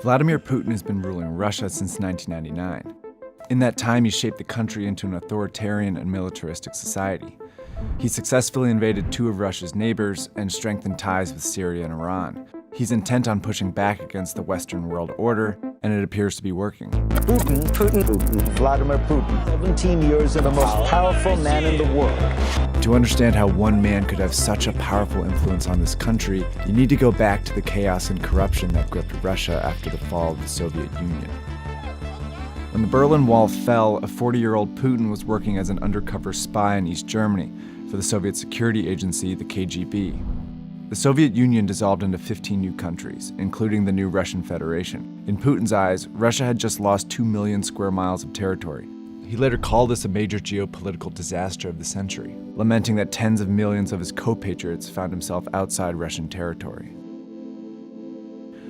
Vladimir Putin has been ruling Russia since 1999. In that time, he shaped the country into an authoritarian and militaristic society. He successfully invaded two of Russia's neighbors and strengthened ties with Syria and Iran. He's intent on pushing back against the Western world order, and it appears to be working. Putin, Vladimir Putin, 17 years and the most powerful man in the world. To understand how one man could have such a powerful influence on this country, you need to go back to the chaos and corruption that gripped Russia after the fall of the Soviet Union. When the Berlin Wall fell, a 40-year-old Putin was working as an undercover spy in East Germany for the Soviet security agency, the KGB. The Soviet Union dissolved into 15 new countries, including the new Russian Federation. In Putin's eyes, Russia had just lost 2 million square miles of territory. He later called this a major geopolitical disaster of the century, lamenting that tens of millions of his co-patriots found himself outside Russian territory.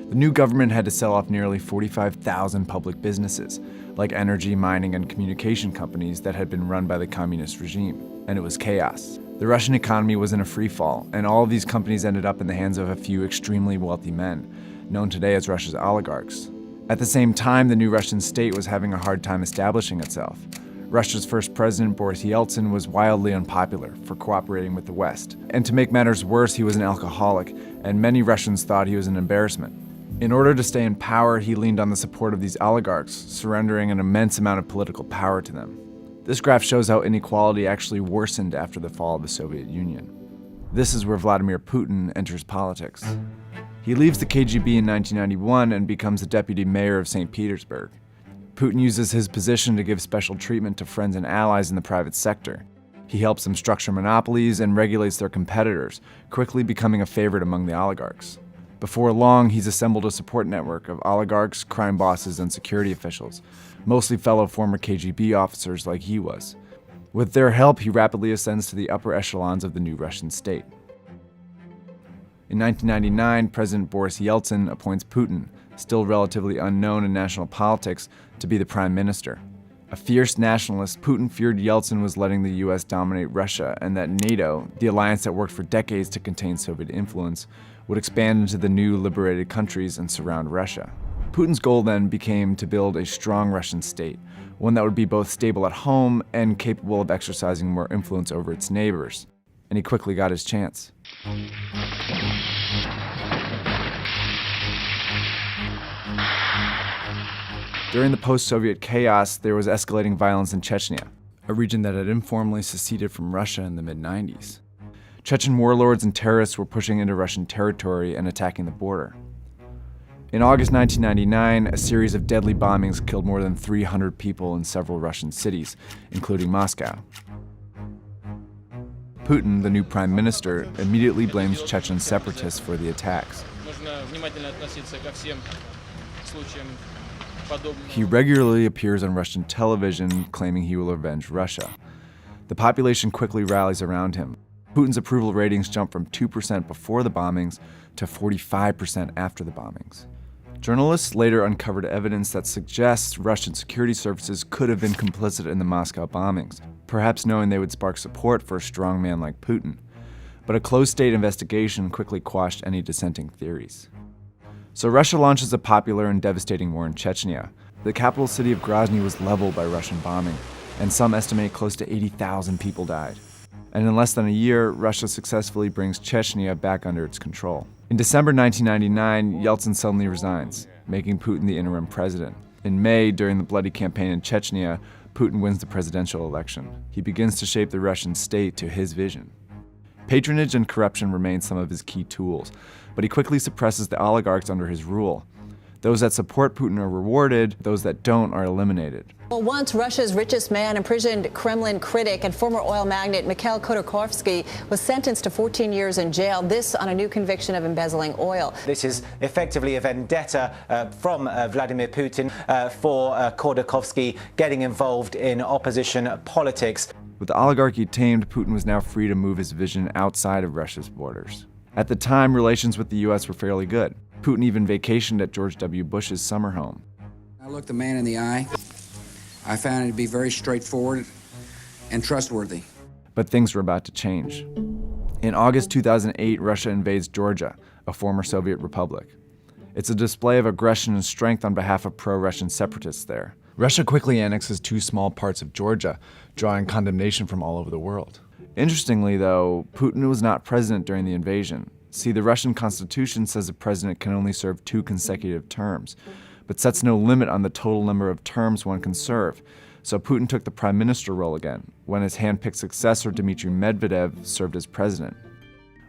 The new government had to sell off nearly 45,000 public businesses, like energy, mining, and communication companies that had been run by the communist regime, and it was chaos. The Russian economy was in a free fall, and all of these companies ended up in the hands of a few extremely wealthy men, known today as Russia's oligarchs. At the same time, the new Russian state was having a hard time establishing itself. Russia's first president, Boris Yeltsin, was wildly unpopular for cooperating with the West. And to make matters worse, he was an alcoholic, and many Russians thought he was an embarrassment. In order to stay in power, he leaned on the support of these oligarchs, surrendering an immense amount of political power to them. This graph shows how inequality actually worsened after the fall of the Soviet Union. This is where Vladimir Putin enters politics. He leaves the KGB in 1991 and becomes the deputy mayor of St. Petersburg. Putin uses his position to give special treatment to friends and allies in the private sector. He helps them structure monopolies and regulates their competitors, quickly becoming a favorite among the oligarchs. Before long, he's assembled a support network of oligarchs, crime bosses, and security officials, mostly fellow former KGB officers like he was. With their help, he rapidly ascends to the upper echelons of the new Russian state. In 1999, President Boris Yeltsin appoints Putin, still relatively unknown in national politics, to be the prime minister. A fierce nationalist, Putin feared Yeltsin was letting the US dominate Russia and that NATO, the alliance that worked for decades to contain Soviet influence, would expand into the new liberated countries and surround Russia. Putin's goal then became to build a strong Russian state, one that would be both stable at home and capable of exercising more influence over its neighbors. And he quickly got his chance. During the post-Soviet chaos, there was escalating violence in Chechnya, a region that had informally seceded from Russia in the mid-90s. Chechen warlords and terrorists were pushing into Russian territory and attacking the border. In August 1999, a series of deadly bombings killed more than 300 people in several Russian cities, including Moscow. Putin, the new prime minister, immediately blames Chechen separatists for the attacks. He regularly appears on Russian television, claiming he will avenge Russia. The population quickly rallies around him. Putin's approval ratings jump from 2% before the bombings to 45% after the bombings. Journalists later uncovered evidence that suggests Russian security services could have been complicit in the Moscow bombings, perhaps knowing they would spark support for a strong man like Putin. But a closed-state investigation quickly quashed any dissenting theories. So Russia launches a popular and devastating war in Chechnya. The capital city of Grozny was leveled by Russian bombing, and some estimate close to 80,000 people died. And in less than a year, Russia successfully brings Chechnya back under its control. In December 1999, Yeltsin suddenly resigns, making Putin the interim president. In May, during the bloody campaign in Chechnya, Putin wins the presidential election. He begins to shape the Russian state to his vision. Patronage and corruption remain some of his key tools, but he quickly suppresses the oligarchs under his rule. Those that support Putin are rewarded, those that don't are eliminated. Well, once Russia's richest man, imprisoned Kremlin critic and former oil magnate Mikhail Khodorkovsky was sentenced to 14 years in jail, this on a new conviction of embezzling oil. This is effectively a vendetta from Vladimir Putin for Khodorkovsky getting involved in opposition politics. With the oligarchy tamed, Putin was now free to move his vision outside of Russia's borders. At the time, relations with the US were fairly good. Putin even vacationed at George W. Bush's summer home. I looked the man in the eye. I found it to be very straightforward and trustworthy. But things were about to change. In August 2008, Russia invades Georgia, a former Soviet republic. It's a display of aggression and strength on behalf of pro-Russian separatists there. Russia quickly annexes 2 small parts of Georgia, drawing condemnation from all over the world. Interestingly, though, Putin was not president during the invasion. See, the Russian constitution says a president can only serve 2 consecutive terms, but sets no limit on the total number of terms one can serve. So Putin took the prime minister role again, when his hand-picked successor Dmitry Medvedev served as president.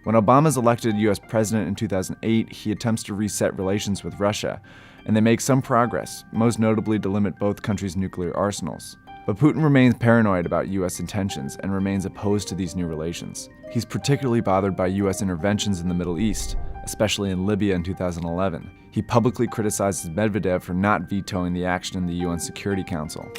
When Obama is elected U.S. president in 2008, he attempts to reset relations with Russia, and they make some progress, most notably to limit both countries' nuclear arsenals. But Putin remains paranoid about U.S. intentions and remains opposed to these new relations. He's particularly bothered by U.S. interventions in the Middle East, especially in Libya in 2011. He publicly criticizes Medvedev for not vetoing the action in the UN Security Council.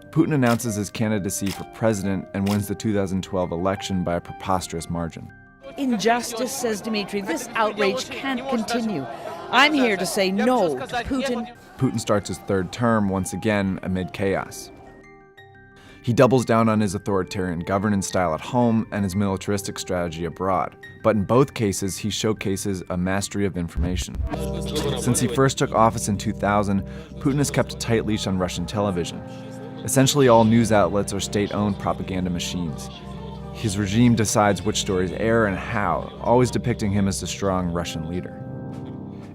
Putin announces his candidacy for president and wins the 2012 election by a preposterous margin. Injustice, says Dmitry. This outrage can't continue. I'm here to say no to Putin. Putin starts his 3rd term once again amid chaos. He doubles down on his authoritarian governance style at home and his militaristic strategy abroad. But in both cases, he showcases a mastery of information. Since he first took office in 2000, Putin has kept a tight leash on Russian television. Essentially, all news outlets are state-owned propaganda machines. His regime decides which stories air and how, always depicting him as the strong Russian leader.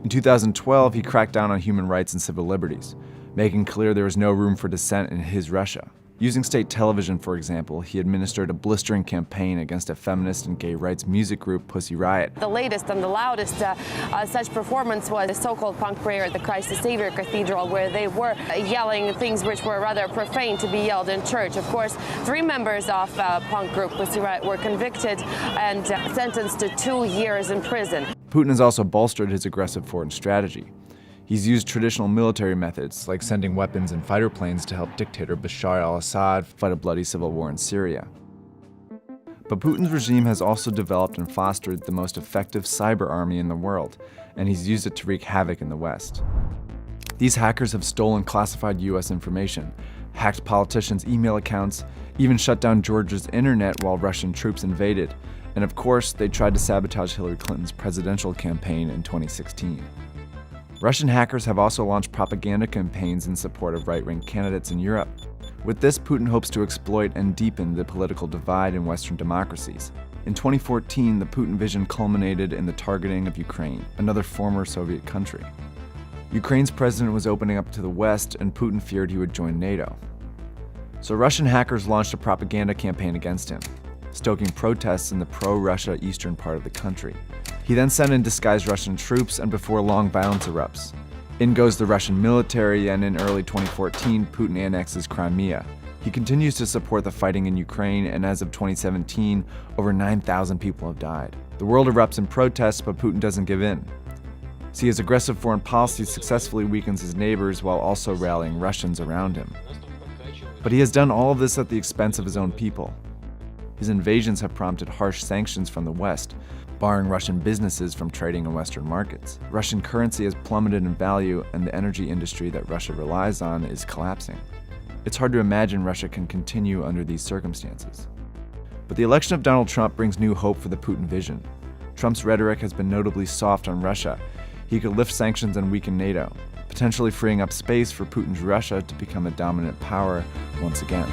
In 2012, he cracked down on human rights and civil liberties, making clear there was no room for dissent in his Russia. Using state television, for example, he administered a blistering campaign against a feminist and gay rights music group, Pussy Riot. The latest and the loudest such performance was the so-called punk prayer at the Christ the Savior Cathedral, where they were yelling things which were rather profane to be yelled in church. Of course, 3 members of punk group Pussy Riot were convicted and sentenced to 2 years in prison. Putin has also bolstered his aggressive foreign strategy. He's used traditional military methods, like sending weapons and fighter planes to help dictator Bashar al-Assad fight a bloody civil war in Syria. But Putin's regime has also developed and fostered the most effective cyber army in the world, and he's used it to wreak havoc in the West. These hackers have stolen classified US information, hacked politicians' email accounts, even shut down Georgia's internet while Russian troops invaded, and of course, they tried to sabotage Hillary Clinton's presidential campaign in 2016. Russian hackers have also launched propaganda campaigns in support of right-wing candidates in Europe. With this, Putin hopes to exploit and deepen the political divide in Western democracies. In 2014, the Putin vision culminated in the targeting of Ukraine, another former Soviet country. Ukraine's president was opening up to the West, and Putin feared he would join NATO. So Russian hackers launched a propaganda campaign against him, stoking protests in the pro-Russia eastern part of the country. He then sent in disguised Russian troops, and before long, violence erupts. In goes the Russian military, and in early 2014, Putin annexes Crimea. He continues to support the fighting in Ukraine, and as of 2017, over 9,000 people have died. The world erupts in protests, but Putin doesn't give in. See, his aggressive foreign policy successfully weakens his neighbors while also rallying Russians around him. But he has done all of this at the expense of his own people. His invasions have prompted harsh sanctions from the West, barring Russian businesses from trading in Western markets. Russian currency has plummeted in value, and the energy industry that Russia relies on is collapsing. It's hard to imagine Russia can continue under these circumstances. But the election of Donald Trump brings new hope for the Putin vision. Trump's rhetoric has been notably soft on Russia. He could lift sanctions and weaken NATO, potentially freeing up space for Putin's Russia to become a dominant power once again.